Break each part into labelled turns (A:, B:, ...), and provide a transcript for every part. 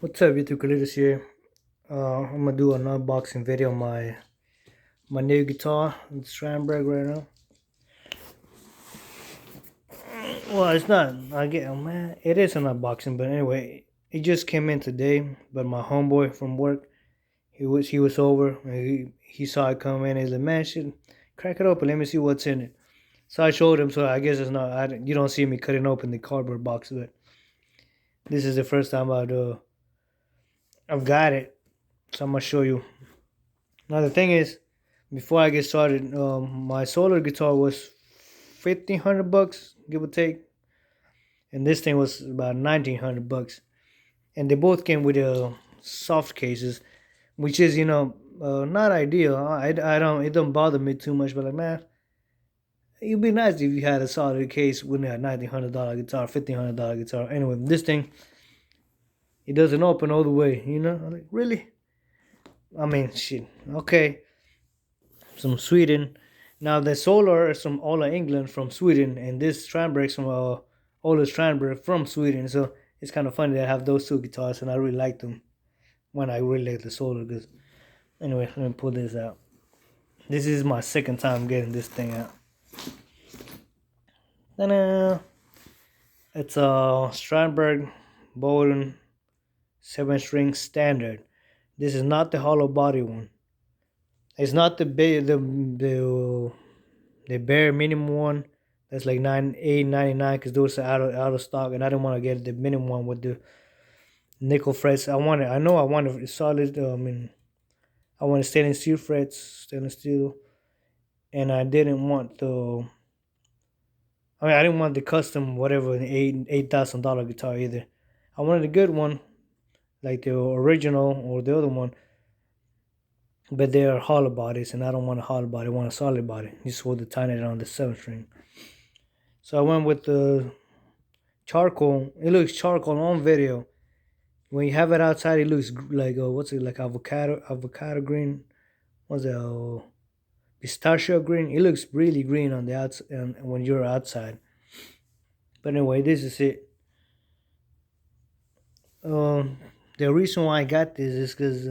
A: What's up, YouTube? Khalid here. I'm gonna do an unboxing video of my new guitar, the Strandberg right now. Well, it's not. I get, oh, man, it is an unboxing, but anyway, it just came in today. But my homeboy from work, he was over. And he saw it come in. He's like, man, shit, crack it open. Let me see what's in it. So I showed him. So I guess it's not. You don't see me cutting open the cardboard box, but this is the first time I've got it. So I'm gonna show you. Now the thing is, before I get started, my solar guitar was 1,500 bucks, give or take, and this thing was about 1,900 bucks, and they both came with soft cases, which is not ideal. I don't it don't bother me too much, but like man, it'd be nice if you had a solid case with a $1,900 guitar, $1,500 guitar. Anyway, this thing it doesn't open all the way. I'm like really. I mean, shit. Okay, some Sweden. Now the Solar is from Ola England from Sweden, and this Strandberg from Ola Strandberg from Sweden. So it's kind of funny that I have those two guitars, and I really like them. When I really like the Solar, because anyway, let me pull this out. This is my second time getting this thing out. Ta-da! It's a Strandberg boeden 7-string standard. This is not the hollow body one. It's not the bare minimum one. That's like 9,899 because those are out of stock, and I didn't want to get the minimum one with the nickel frets. I know I wanted solid. I wanted stainless steel frets, stainless steel, and I didn't want the. I didn't want the custom whatever the $8,000 guitar either. I wanted a good one, like the original or the other one, but they are hollow bodies, and I don't want a hollow body. I want a solid body. Just with the tiny on the 7 string. So I went with the charcoal. It looks charcoal on video. When you have it outside, it looks like what's it, like avocado green? What's that? Pistachio green. It looks really green on the outside when you're outside. But anyway, this is it. Um, the reason why I got this is because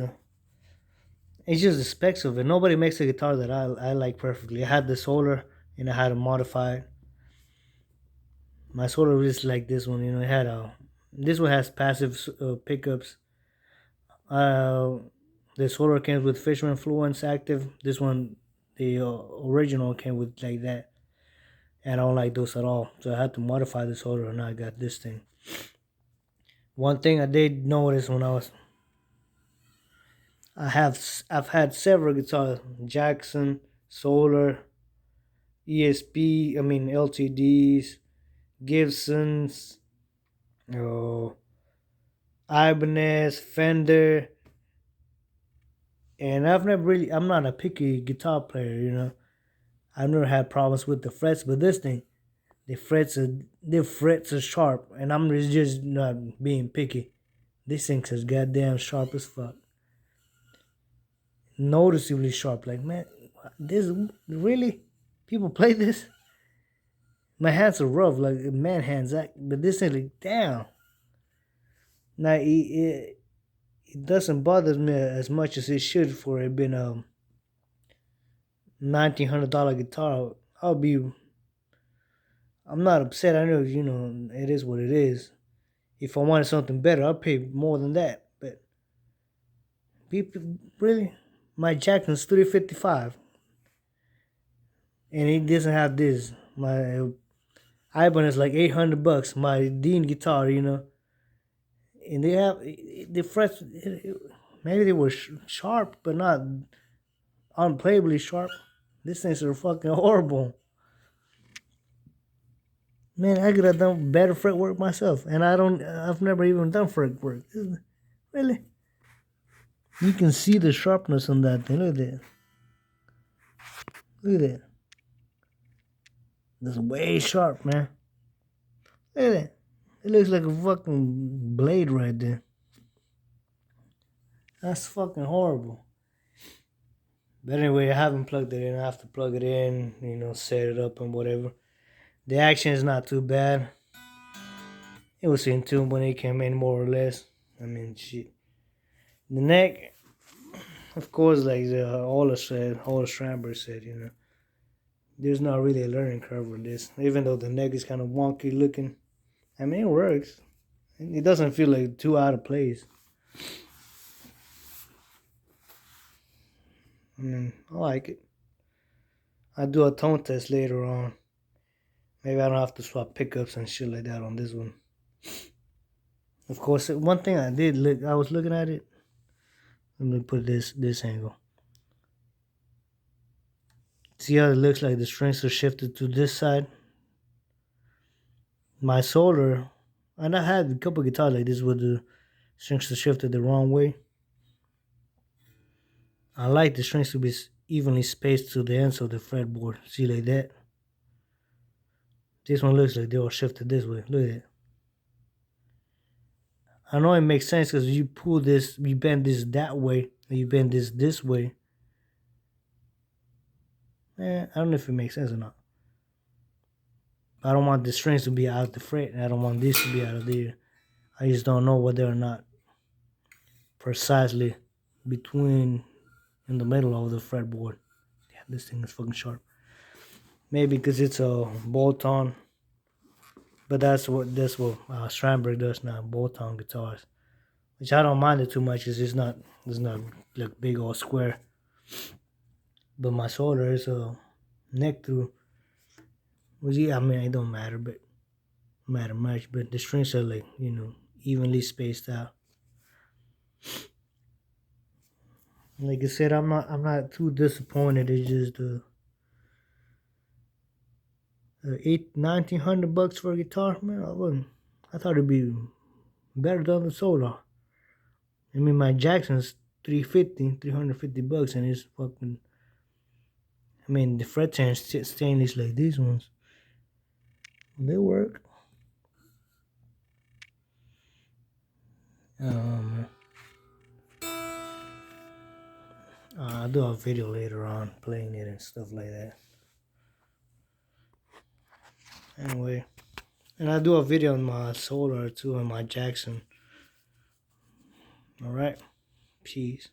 A: it's just the specs of it. Nobody makes a guitar that I like perfectly. I had the Solar and I had to modify it. My Solar is like this one. It had this one has passive pickups. Uh, the Solar came with Fishman Fluence active. This one, the original came with like that, and I don't like those at all. So I had to modify the Solar, and I got this thing. One thing I did notice when I've had several guitars: Jackson, Solar, ESP. I mean LTDs, Gibsons, oh, Ibanez, Fender, and I'm not a picky guitar player. I've never had problems with the frets, but this thing, the frets are sharp, and I'm just not being picky. This thing is goddamn sharp as fuck, noticeably sharp. Like man, this really people play this. My hands are rough, like man hands, but this thing like damn. Now it doesn't bother me as much as it should for it being a $1,900 guitar. I'm not upset. I know, it is what it is. If I wanted something better, I'd pay more than that. But people, really, my Jackson's 355, and it doesn't have this. My Iban is like 800 bucks. My Dean guitar, and they have the frets. Maybe they were sharp, but not unplayably sharp. These things are fucking horrible. Man, I could have done better fretwork myself, and I've never even done fretwork. Really, you can see the sharpness on that thing. Look at that. Look at that. That's way sharp, man. Look at that. It looks like a fucking blade right there. That's fucking horrible. But anyway, I haven't plugged it in. I have to plug it in, set it up and whatever. The action is not too bad. It was in tune when it came in, more or less. I mean, shit. The neck, of course, like all the strandberg said, there's not really a learning curve with this. Even though the neck is kind of wonky looking, I mean, it works. It doesn't feel like too out of place. I mean, I like it. I'll do a tone test later on. Maybe I don't have to swap pickups and shit like that on this one. Of course, one thing I was looking at it. Let me put this angle. See how it looks like the strings are shifted to this side? My solar, and I had a couple guitars like this where the strings are shifted the wrong way. I like the strings to be evenly spaced to the ends of the fretboard. See like that? This one looks like they all shifted this way. Look at it. I know it makes sense because you pull this, you bend this that way, and you bend this way. I don't know if it makes sense or not. I don't want the strings to be out of the fret, and I don't want this to be out of there. I just don't know whether or not precisely between in the middle of the fretboard. Yeah, this thing is fucking sharp. Maybe because it's a bolt-on, but that's what Strandberg does now, bolt-on guitars, which I don't mind it too much. It's not like big or square. But my shoulder is a neck through, which yeah, I mean it don't matter much. But the strings are like evenly spaced out. Like I said, I'm not too disappointed. It's just $1900 for a guitar, man. I thought it'd be better than the Solar. I mean, my Jackson's $350, and it's fucking. I mean, the fret change stainless like these ones. They work. I'll do a video later on playing it and stuff like that. Anyway, and I'll do a video on my Solar too, on my Jackson. Alright, peace.